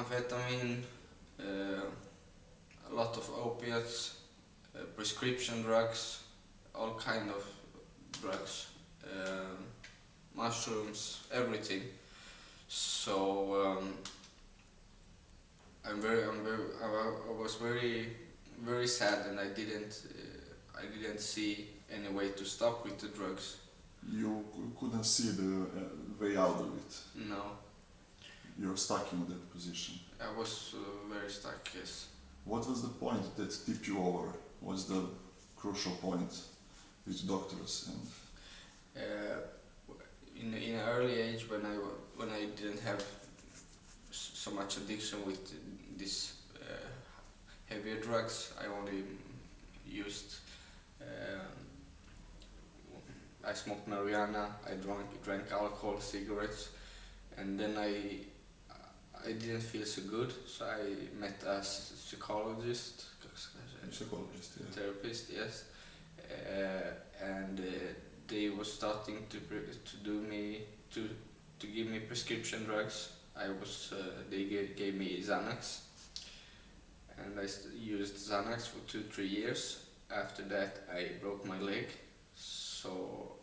amphetamine, a lot of opiates, prescription drugs, all kind of drugs, mushrooms, everything. So I was very sad, and I didn't see any way to stop with the drugs. You couldn't see the way out of it. No, You're stuck in that position. I was very stuck. Yes. What was the point that tipped you over? Was the crucial point with doctors and In an early age, when I didn't have so much addiction with these heavier drugs, I only used. I smoked marijuana. I drank alcohol, cigarettes, and then I didn't feel so good. So I met a psychologist, psychologist? Yeah. therapist, yes, and they were starting to give me prescription drugs. They gave me Xanax, and I used Xanax for 2-3 years. After that, I broke my leg, so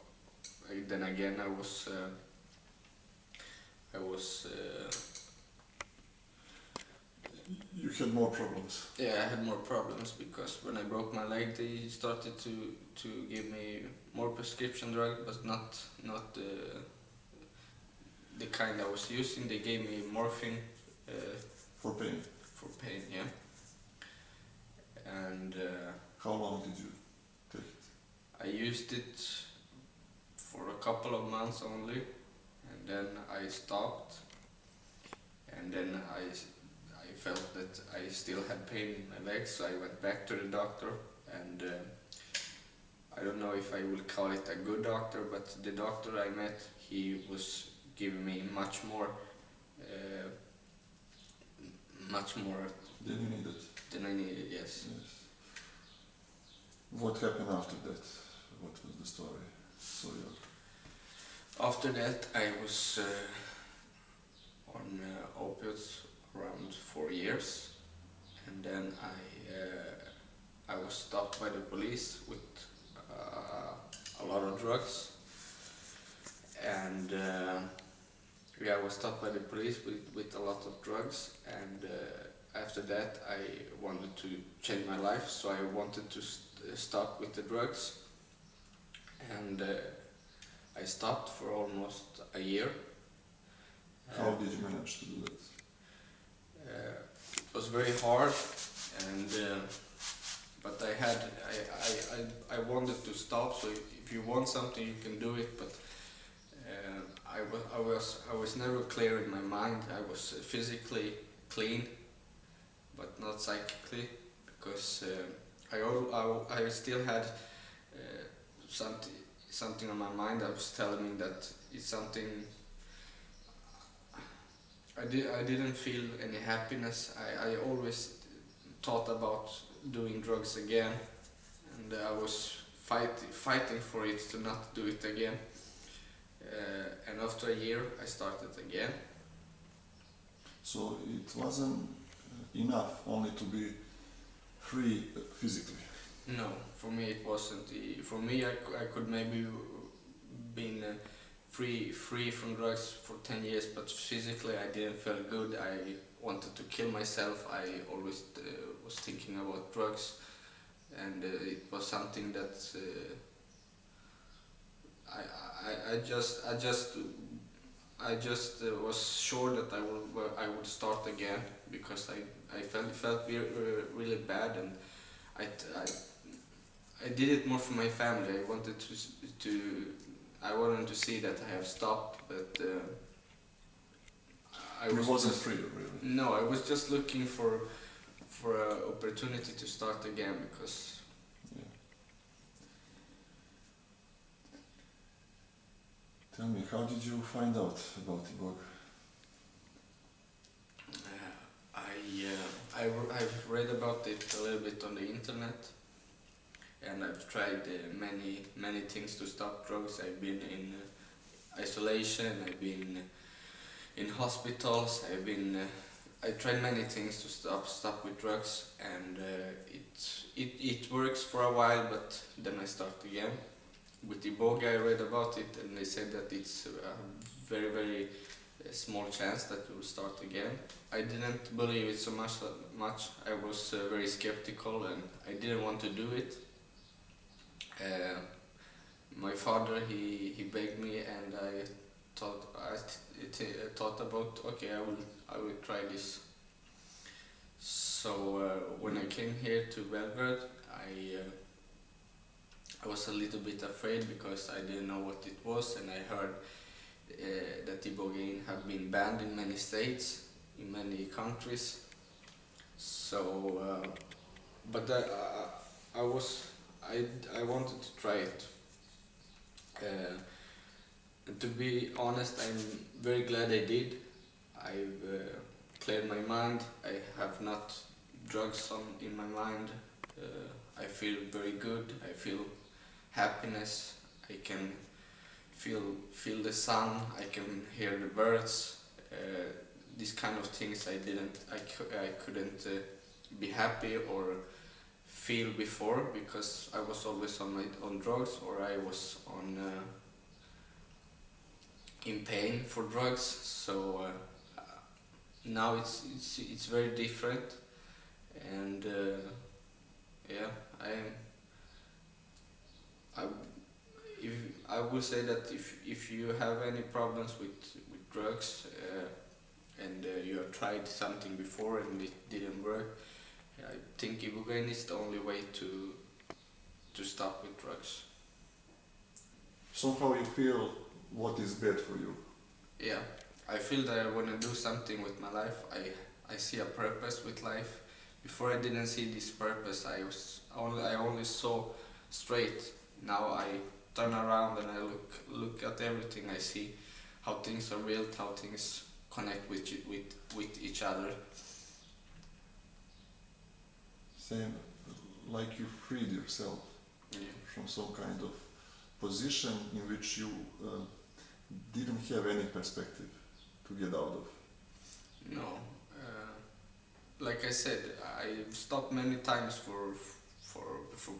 then again I was You had more problems. yeah, I had more problems, because when I broke my leg, they started to give me more prescription drugs, but not the kind I was using. They gave me morphine For pain. for pain, yeah. And How long did you take it? I used it for a couple of months only, and then I stopped, and then I felt that I still had pain in my legs, so I went back to the doctor, and I don't know if I will call it a good doctor, but the doctor I met, he was giving me much more Then you needed. than I needed, yes. Yes. What happened after that? What was the story? So After that, I was on opiates around 4 years, and then I was stopped by the police with a lot of drugs, and I was stopped by the police with a lot of drugs, and after that I wanted to change my life, so I wanted to stop with the drugs, and I stopped for almost a year. how did you manage to do that? It was very hard, and but I wanted to stop. So if you want something, you can do it. But I was never clear in my mind. I was physically clean, but not psychically, because I still had something on my mind that was telling me that it's something. I didn't feel any happiness. I always thought about doing drugs again, and I was fighting for it to not do it again. And after a year, I started again. So it wasn't enough only to be free physically. No, for me it wasn't. For me, I could maybe been free from drugs for 10 years, but physically I didn't feel good. I wanted to kill myself. I always was thinking about drugs, and it was something that I just was sure that I would start again, because I felt really bad, and I did it more for my family. I wanted I wanted to see that I have stopped, but You wasn't free, really. No, I was just looking for an opportunity to start again, because Yeah. Tell me, how did you find out about Iboga? I've read about it a little bit on the internet, and I've tried many things to stop drugs. I've been in isolation, I've been in hospitals, I've been I tried many things to stop with drugs, and it works for a while, but then I start again. With Iboga, I read about it, and they said that it's a very small chance that you will start again. I didn't believe it so much. I was very skeptical, and I didn't want to do it. Uh, my father, he begged me, and I thought about, okay, I will try this. So when I came here to Belgrade, I was a little bit afraid because I didn't know what it was, and I heard that Ibogaine have been banned in many states, in many countries. So, but I wanted to try it. And to be honest, I'm very glad I did. I've cleared my mind. I have not drugs in my mind. I feel very good. I feel happiness. I can feel the sun. I can hear the birds. These kind of things I couldn't be happy or feel before, because I was always on drugs, or I was in pain for drugs. So now it's very different, and yeah, I will say that if you have any problems with drugs, and you have tried something before and it didn't work, I think Ibogaine is the only way to stop with drugs. Somehow you feel what is bad for you. Yeah, I feel that I want to do something with my life. I see a purpose with life. Before I didn't see this purpose. I only saw straight. Now I turn around and I look at everything. I see how things are built, how things connect with each other. Same, like you freed yourself from some kind of position in which you didn't have any perspective to get out of. No, like I said, I stopped many times for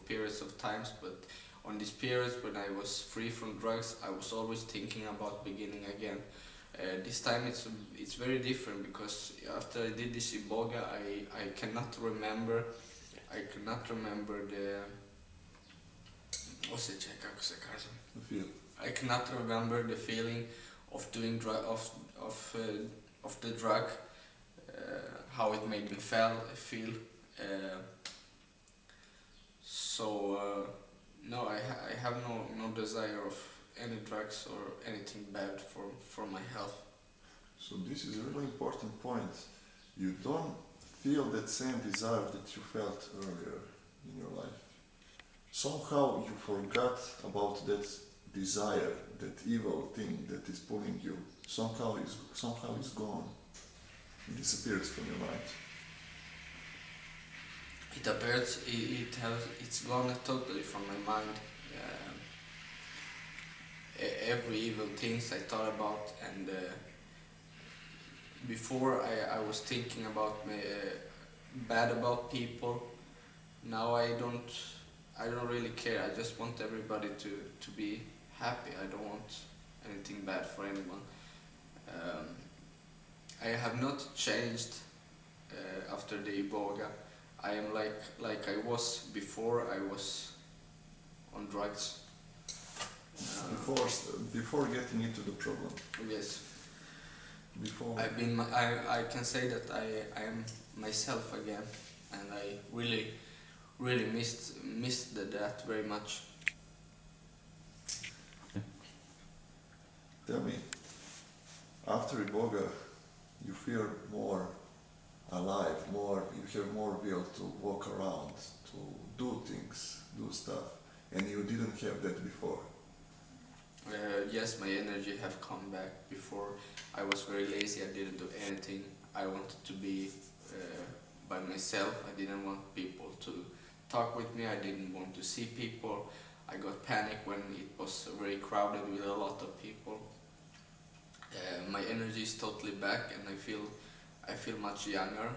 periods of times, but on these periods when I was free from drugs, I was always thinking about beginning again. This time it's very different, because after I did this iboga, I cannot remember the The feel. I cannot remember the feeling of doing of the drug, how it made me feel. No, I have no desire of any drugs or anything bad for my health. So this is a really important point. You don't feel that same desire that you felt earlier in your life. Somehow you forgot about that desire, that evil thing that is pulling you. Somehow it's gone. It disappears from your mind. It appears it's gone totally from my mind. Every evil things I thought about, and before I was thinking about bad about people. Now I don't really care. I just want everybody to be happy. I don't want anything bad for anyone. I have not changed after the iboga. I am like I was before I was on drugs. Before getting into the problem. Yes. Before. I can say that I am myself again, and I really missed that very much. Tell me, after iboga, you feel more alive, you have more will to walk around, to do things, do stuff, and you didn't have that before. Yes, my energy have come back. Before I was very lazy, I didn't do anything. I wanted to be by myself. I didn't want people to talk with me. I didn't want to see people. I got panic when it was very crowded with a lot of people. My energy is totally back, and I I feel much younger.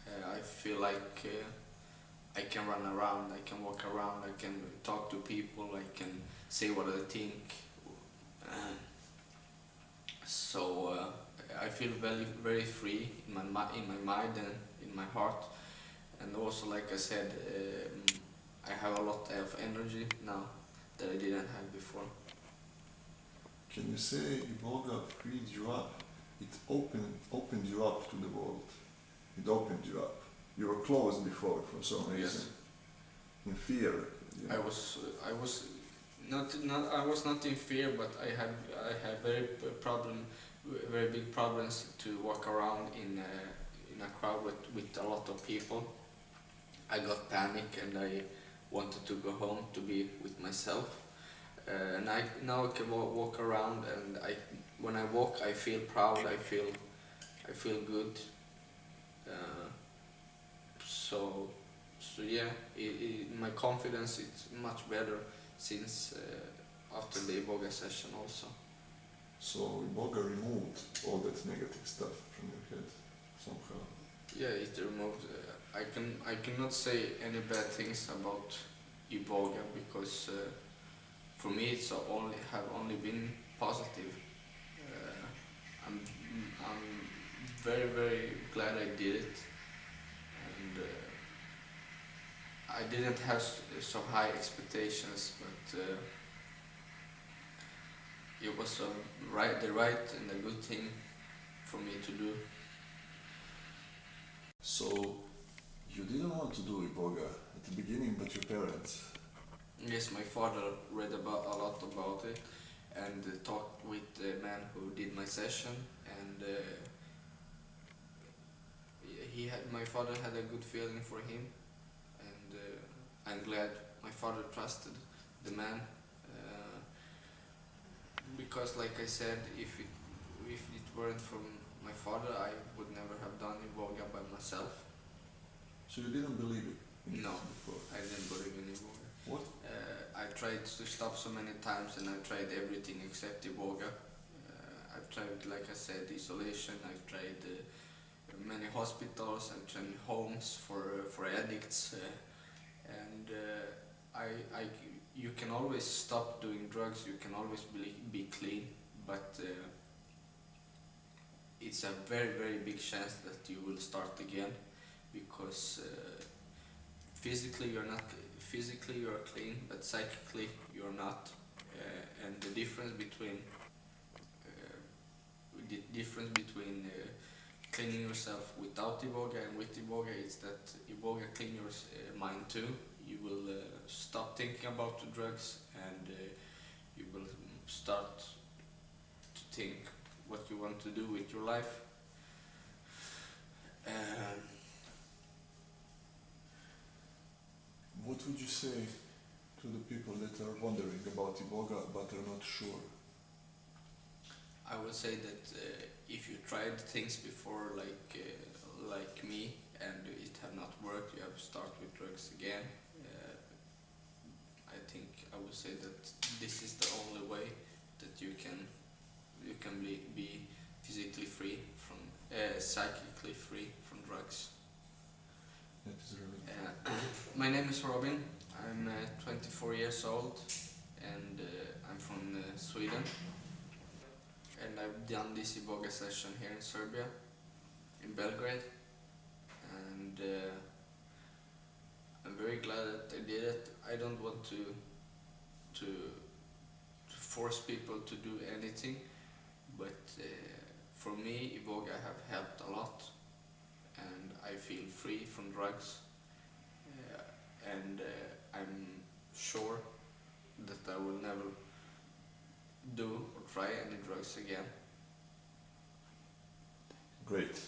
I feel like I can run around, I can walk around, I can talk to people, I can say what I think. Uh, I feel very free in in my mind and in my heart. And also, like I said, I have a lot of energy now that I didn't have before. Can you say Iboga freed you up? It opened you up to the world. It opened you up. You were closed before for some reason. Yes. In fear. You know. I was I was not in fear, but I had very big problems to walk around in a crowd with a lot of people. I got panic and I wanted to go home to be with myself. And now I can walk around, and when I walk I feel proud. I feel good. Uh, so yeah, my confidence is much better since after the Iboga session also. So Iboga removed all that negative stuff from your head somehow. Yeah, it removed. I cannot say any bad things about Iboga because for me it's only been positive. I'm very glad I did it, and I didn't have so high expectations, but it was the right and a good thing for me to do. So you didn't want to do Iboga at the beginning, but your parents. Yes, my father read a lot about it and talked with the man who did my session, and my father had a good feeling for him, and I'm glad my father trusted the man, because like I said, if it weren't from my father, I would never have done Iboga by myself. So you didn't believe it No, before? I didn't believe in Iboga. What? I tried to stop so many times, and I tried everything except Iboga. I've tried, like I said, isolation. I've tried many hospitals. I've tried homes for addicts, and you can always stop doing drugs. You can always be clean, but it's a very big chance that you will start again, because physically you're clean, but psychically you're not. And the difference between cleaning yourself without Iboga and with Iboga is that Iboga clean your mind too. You will stop thinking about the drugs, and you will start to think what you want to do with your life. What would you say to the people that are wondering about Iboga but are not sure? I would say that if you tried things before, like me, and it have not worked, you have to start with drugs again. I think I would say that this is the only way that you can be physically free from psychically free from drugs. That is really My name is Robin. I'm 24 years old, and I'm from Sweden. And I've done this Iboga session here in Serbia, in Belgrade, and I'm very glad that I did it. I don't want to force people to do anything, but for me, Iboga have helped a lot, and I feel free from drugs, and I'm sure that I will never do or try any drugs again. great.